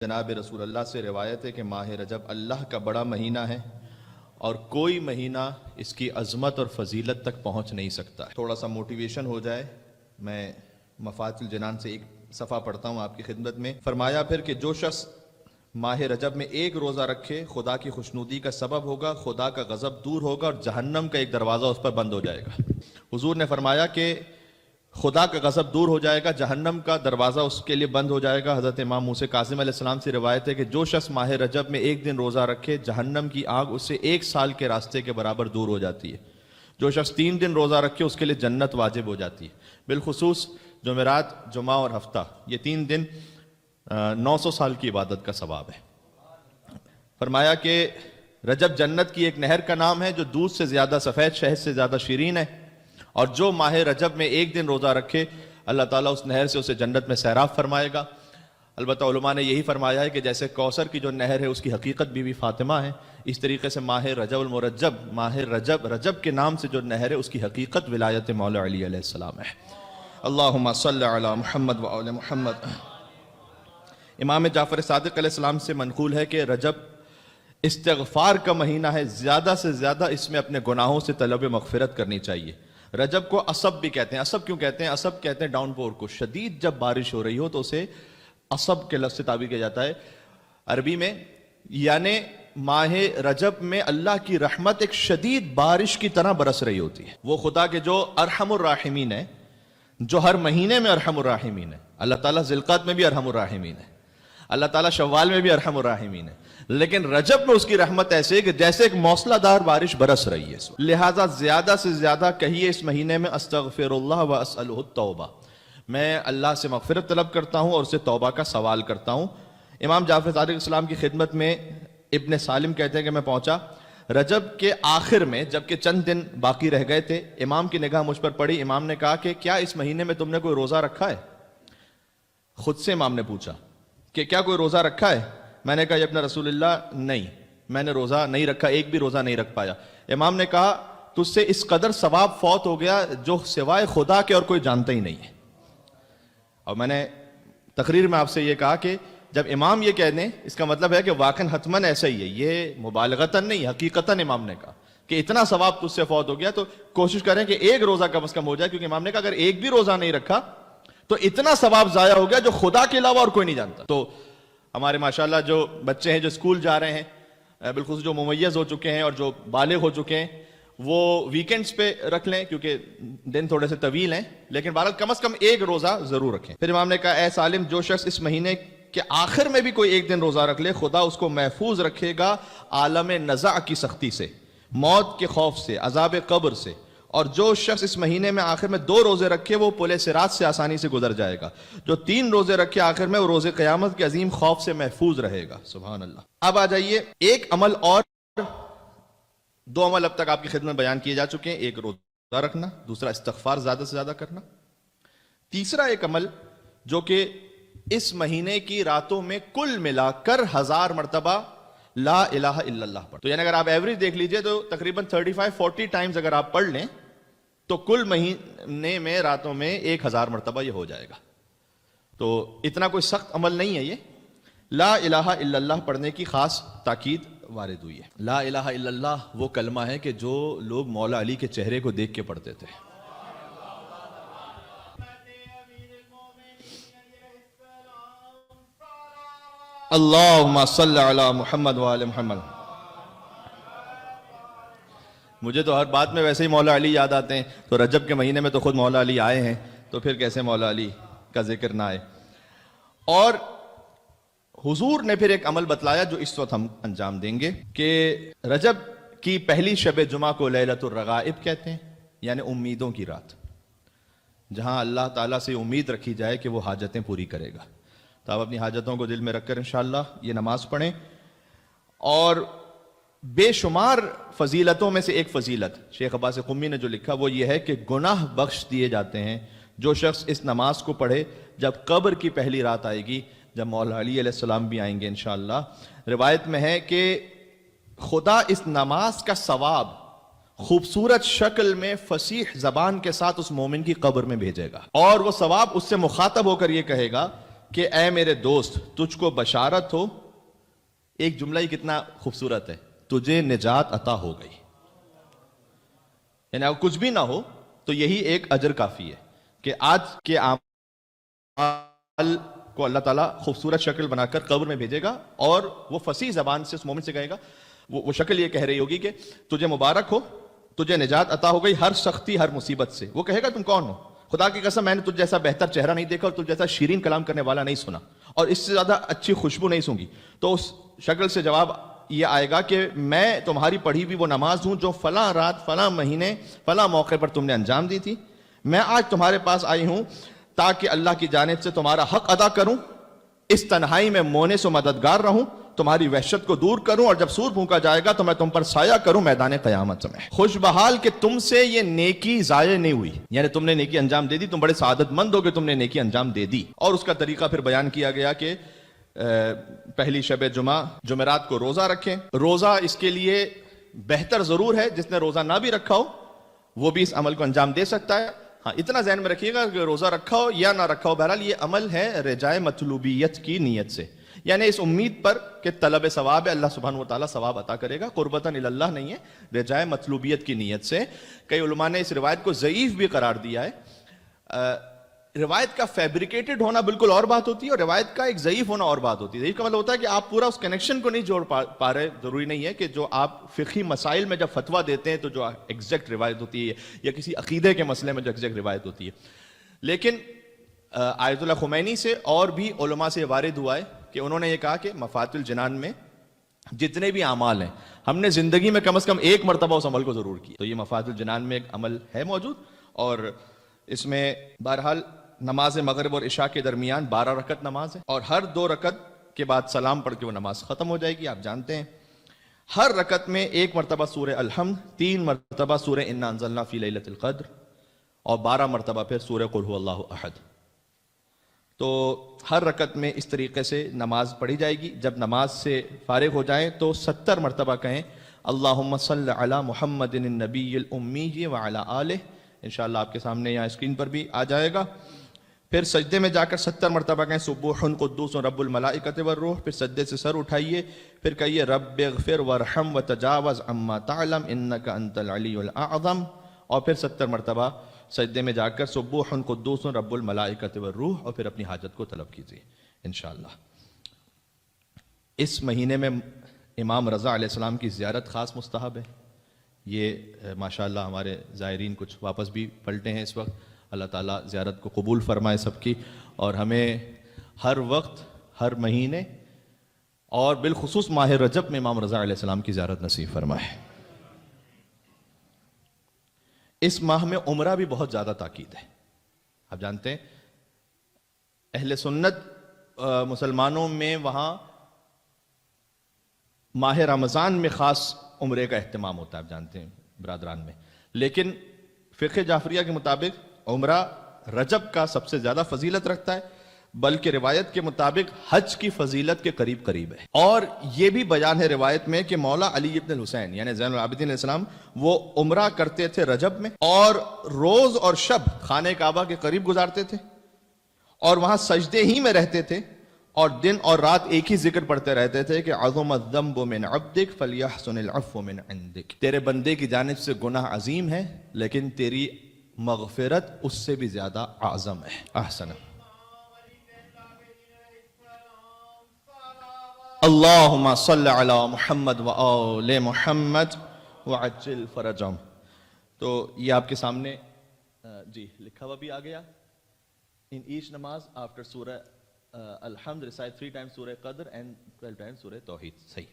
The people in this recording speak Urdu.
جناب رسول اللہ سے روایت ہے کہ ماہ رجب اللہ کا بڑا مہینہ ہے اور کوئی مہینہ اس کی عظمت اور فضیلت تک پہنچ نہیں سکتا. تھوڑا سا موٹیویشن ہو جائے، میں مفاتح الجنان سے ایک صفحہ پڑھتا ہوں آپ کی خدمت میں. فرمایا پھر کہ جو شخص ماہ رجب میں ایک روزہ رکھے خدا کی خوشنودی کا سبب ہوگا، خدا کا غضب دور ہوگا اور جہنم کا ایک دروازہ اس پر بند ہو جائے گا. حضور نے فرمایا کہ خدا کا غضب دور ہو جائے گا، جہنم کا دروازہ اس کے لیے بند ہو جائے گا. حضرت امام موسیٰ کاظم علیہ السلام سے روایت ہے کہ جو شخص ماہ رجب میں ایک دن روزہ رکھے جہنم کی آگ اس سے 1 سال کے راستے کے برابر دور ہو جاتی ہے. جو شخص 3 دن روزہ رکھے اس کے لیے جنت واجب ہو جاتی ہے. بالخصوص جمعرات، جمعہ اور ہفتہ، یہ 3 دن 900 سال کی عبادت کا ثواب ہے. فرمایا کہ رجب جنت کی ایک نہر کا نام ہے جو دودھ سے زیادہ سفید، شہد سے زیادہ شیرین ہے، اور جو ماہ رجب میں ایک دن روزہ رکھے اللہ تعالیٰ اس نہر سے اسے جنت میں سیراب فرمائے گا. البتہ علماء نے یہی فرمایا ہے کہ جیسے کوثر کی جو نہر ہے اس کی حقیقت بی بی فاطمہ ہے، اس طریقے سے ماہ رجب المرجب، ماہ رجب کے نام سے جو نہر ہے اس کی حقیقت ولایت مولا علی علیہ السلام ہے. اللہم صلی علی محمد و آل محمد. امام جعفر صادق علیہ السلام سے منقول ہے کہ رجب استغفار کا مہینہ ہے، زیادہ سے زیادہ اس میں اپنے گناہوں سے طلب مغفرت کرنی چاہیے. رجب کو عصب بھی کہتے ہیں. عصب کیوں کہتے ہیں؟ عصب کہتے ہیں ڈاؤن پور کو. شدید جب بارش ہو رہی ہو تو اسے عصب کے لفظ سے تعبیر کیا جاتا ہے عربی میں. یعنی ماہ رجب میں اللہ کی رحمت ایک شدید بارش کی طرح برس رہی ہوتی ہے. وہ خدا کے جو ارحم الراحمین ہے، جو ہر مہینے میں ارحم الراحمین ہے. اللہ تعالیٰ ذوالقعدہ میں بھی ارحم الراحمین ہے، اللہ تعالیٰ شوال میں بھی ارحم الراحمین ہے، لیکن رجب میں اس کی رحمت ایسے ہے کہ جیسے ایک موسلا دار بارش برس رہی ہے. لہٰذا زیادہ سے زیادہ کہیے اس مہینے میں استغفر اللہ و اسألہ التوبہ، میں اللہ سے مغفرت طلب کرتا ہوں اور اسے توبہ کا سوال کرتا ہوں. امام جعفر صادق السلام کی خدمت میں ابن سالم کہتے ہیں کہ میں پہنچا رجب کے آخر میں جبکہ چند دن باقی رہ گئے تھے. امام کی نگاہ مجھ پر پڑی. امام نے کہا کہ کیا اس مہینے میں تم نے کوئی روزہ رکھا ہے؟ خود سے امام نے پوچھا کہ کیا کوئی روزہ رکھا ہے؟ میں نے کہا یا ابن رسول اللہ نہیں، میں نے روزہ نہیں رکھا، ایک بھی روزہ نہیں رکھ پایا. امام نے کہا تجھ سے اس قدر ثواب فوت ہو گیا جو سوائے خدا کے اور کوئی جانتا ہی نہیں ہے. اور میں نے تقریر میں آپ سے یہ کہا کہ جب امام یہ کہہ دیں اس کا مطلب ہے کہ واقعاً حتماً ایسا ہی ہے. یہ مبالغتاً نہیں، حقیقتاً امام نے کہا کہ اتنا ثواب تجھ سے فوت ہو گیا تو کوشش کریں کہ ایک روزہ کم از کم ہو جائے، کیونکہ امام نے کہا اگر ایک بھی روزہ نہیں رکھا تو اتنا ثواب ضائع ہو گیا جو خدا کے علاوہ اور کوئی نہیں جانتا. تو ہمارے ماشاءاللہ جو بچے ہیں جو اسکول جا رہے ہیں، بالخصوص جو ممیز ہو چکے ہیں اور جو بالغ ہو چکے ہیں، وہ ویکنڈز پہ رکھ لیں کیونکہ دن تھوڑے سے طویل ہیں، لیکن بہرحال کم از کم ایک روزہ ضرور رکھیں. پھر امام نے کہا اے سالم، جو شخص اس مہینے کے آخر میں بھی کوئی ایک دن روزہ رکھ لے خدا اس کو محفوظ رکھے گا عالم نزع کی سختی سے، موت کے خوف سے، عذاب قبر سے. اور جو شخص اس مہینے میں آخر میں 2 روزے رکھے وہ پل صراط سے آسانی سے گزر جائے گا. جو 3 روزے رکھے آخر میں وہ روز قیامت کے عظیم خوف سے محفوظ رہے گا. سبحان اللہ. اب آ جائیے ایک عمل اور، 2 عمل اب تک آپ کی خدمت بیان کیے جا چکے ہیں. ایک روزہ رکھنا، دوسرا استغفار زیادہ سے زیادہ کرنا. تیسرا ایک عمل جو کہ اس مہینے کی راتوں میں کل ملا کر 1000 مرتبہ لا الہ الا اللہ پڑھ. تو یعنی اگر آپ ایوریج دیکھ لیجئے تو تقریباً 35-40 ٹائمز اگر آپ پڑھ لیں تو کل مہینے میں راتوں میں 1000 مرتبہ یہ ہو جائے گا. تو اتنا کوئی سخت عمل نہیں ہے. یہ لا الہ الا اللہ پڑھنے کی خاص تاکید وارد ہوئی ہے. لا الہ الا اللہ وہ کلمہ ہے کہ جو لوگ مولا علی کے چہرے کو دیکھ کے پڑھتے تھے. اللہم صلی علی محمد و آل محمد. مجھے تو ہر بات میں ویسے ہی مولا علی یاد آتے ہیں، تو رجب کے مہینے میں تو خود مولا علی آئے ہیں، تو پھر کیسے مولا علی کا ذکر نہ آئے. اور حضور نے پھر ایک عمل بتلایا جو اس وقت ہم انجام دیں گے کہ رجب کی پہلی شب جمعہ کو لیلۃ الرغائب کہتے ہیں، یعنی امیدوں کی رات، جہاں اللہ تعالیٰ سے امید رکھی جائے کہ وہ حاجتیں پوری کرے گا. تو آپ اپنی حاجتوں کو دل میں رکھ کر انشاءاللہ یہ نماز پڑھیں. اور بے شمار فضیلتوں میں سے ایک فضیلت شیخ عباس قمی نے جو لکھا وہ یہ ہے کہ گناہ بخش دیے جاتے ہیں جو شخص اس نماز کو پڑھے جب قبر کی پہلی رات آئے گی، جب مولا علی علیہ السلام بھی آئیں گے انشاءاللہ. روایت میں ہے کہ خدا اس نماز کا ثواب خوبصورت شکل میں فصیح زبان کے ساتھ اس مومن کی قبر میں بھیجے گا، اور وہ ثواب اس سے مخاطب ہو کر یہ کہے گا کہ اے میرے دوست تجھ کو بشارت ہو، ایک جملہ ہی کتنا خوبصورت ہے، تجھے نجات عطا ہو گئی. یعنی اگر کچھ بھی نہ ہو تو یہی ایک اجر کافی ہے کہ آج کے اعمال کو اللہ تعالیٰ خوبصورت شکل بنا کر قبر میں بھیجے گا، اور وہ فصیح زبان سے اس مومن سے کہے گا، وہ شکل یہ کہہ رہی ہوگی کہ تجھے مبارک ہو، تجھے نجات عطا ہو گئی ہر سختی ہر مصیبت سے. وہ کہے گا تم کون ہو؟ خدا کی قسم میں نے تجھ جیسا بہتر چہرہ نہیں دیکھا اور تجھ جیسا شیرین کلام کرنے والا نہیں سنا، اور اس سے زیادہ اچھی خوشبو نہیں سونگی. تو اس شکل سے جواب یہ آئے گا کہ میں تمہاری پڑھی ہوئی وہ نماز ہوں جو فلاں رات فلاں مہینے فلاں موقع پر تم نے انجام دی تھی. میں آج تمہارے پاس آئی ہوں تاکہ اللہ کی جانب سے تمہارا حق ادا کروں، اس تنہائی میں مونس و مددگار رہوں، تمہاری وحشت کو دور کروں، اور جب سور پھونکا جائے گا تو میں تم پر سایہ کروں میدان قیامت میں. خوش بحال کہ تم سے یہ نیکی ضائع نہیں ہوئی، یعنی تم نے نیکی انجام دے دی، تم بڑے سعادت مند ہو کہ تم نے نیکی انجام دے دی. اور اس کا طریقہ پھر بیان کیا گیا کہ پہلی شب جمعہ جمعرات کو روزہ رکھیں. روزہ اس کے لیے بہتر ضرور ہے، جس نے روزہ نہ بھی رکھا ہو وہ بھی اس عمل کو انجام دے سکتا ہے. ہاں اتنا ذہن میں رکھیے گا کہ روزہ رکھا ہو یا نہ رکھا ہو، بہرحال یہ عمل ہے رجائے مطلوبیت کی نیت سے، یعنی اس امید پر کہ طلب ثواب ہے، اللہ سبحانہ و تعالیٰ ثواب عطا کرے گا، قربتاً اللہ نہیں ہے، رجائے مطلوبیت کی نیت سے. کئی علماء نے اس روایت کو ضعیف بھی قرار دیا ہے. روایت کا فیبریکیٹڈ ہونا بالکل اور بات ہوتی ہے، اور روایت کا ایک ضعیف ہونا اور بات ہوتی ہے. ضعیف کا مطلب ہوتا ہے کہ آپ پورا اس کنیکشن کو نہیں جوڑ پا رہے. ضروری نہیں ہے کہ جو آپ فقہی مسائل میں جب فتویٰ دیتے ہیں تو جو ایگزیکٹ روایت ہوتی ہے، یا کسی عقیدے کے مسئلے میں جو ایگزیکٹ روایت ہوتی ہے. لیکن آیت اللہ خمینی سے اور بھی علماء سے وارد ہوا ہے کہ انہوں نے یہ کہا کہ مفاتح الجنان میں جتنے بھی اعمال ہیں ہم نے زندگی میں کم از کم ایک مرتبہ اس عمل کو ضرور کیا. تو یہ مفاتح الجنان میں ایک عمل ہے موجود، اور اس میں بہرحال نماز مغرب اور عشاء کے درمیان 12 رکعت نماز ہے، اور ہر 2 رکعت کے بعد سلام پڑھ کے وہ نماز ختم ہو جائے گی. آپ جانتے ہیں ہر رکعت میں 1 مرتبہ سورہ الحمد، 3 مرتبہ سورہ انا انزلنا فی لیلۃ القدر، اور 12 مرتبہ پھر سورہ قل ھو اللہ احد. تو ہر رکعت میں اس طریقے سے نماز پڑھی جائے گی. جب نماز سے فارغ ہو جائیں تو 70 مرتبہ کہیں اللہم صل علی محمد النبی الامی وعلی آلہ. انشاءاللہ آپ کے سامنے یہاں اسکرین پر بھی آ جائے گا. پھر سجدے میں جا کر 70 مرتبہ کہیں سبوح قدوس رب الملائکۃ والروح. پھر سجدے سے سر اٹھائیے، پھر کہیے رب اغفر وارحم وتجاوز عما تعلم انک انت العلی الاعظم. اور پھر 70 مرتبہ سجدے میں جا کر سبوح قدوس رب الملائکۃ والروح، اور پھر اپنی حاجت کو طلب کیجیے انشاءاللہ. اس مہینے میں امام رضا علیہ السلام کی زیارت خاص مستحب ہے. یہ ماشاءاللہ ہمارے زائرین کچھ واپس بھی پلٹے ہیں اس وقت. اللہ تعالیٰ زیارت کو قبول فرمائے سب کی، اور ہمیں ہر وقت ہر مہینے اور بالخصوص ماہ رجب میں امام رضا علیہ السلام کی زیارت نصیب فرمائے. اس ماہ میں عمرہ بھی بہت زیادہ تاکید ہے. آپ جانتے ہیں اہل سنت مسلمانوں میں وہاں ماہ رمضان میں خاص عمرے کا اہتمام ہوتا ہے، آپ جانتے ہیں برادران میں. لیکن فقہ جعفریہ کے مطابق عمرہ رجب کا سب سے زیادہ فضیلت رکھتا ہے، بلکہ روایت کے مطابق حج کی فضیلت کے قریب قریب ہے. اور یہ بھی بیان ہے روایت میں کہ مولا علی ابن الحسین یعنی زین العابدین علیہ السلام وہ عمرہ کرتے تھے رجب میں، اور روز اور شب خانہ کعبہ کے قریب گزارتے تھے، اور وہاں سجدے ہی میں رہتے تھے، اور دن اور رات ایک ہی ذکر پڑھتے رہتے تھے کہ عظم الذنب من عبدک فلیحسن العفو من عندک. تیرے بندے کی جانب سے گناہ عظیم ہے لیکن تیری مغفرت اس سے بھی زیادہ اعظم ہے. احسن. اللہم صل علی محمد وآل محمد وعجل فرجہم. تو یہ آپ کے سامنے جی لکھا ہوا بھی آ گیا. In each namaz after Surah Alhamd recite 3 times Surah Qadr and 12 times Surah Tawheed. صحیح.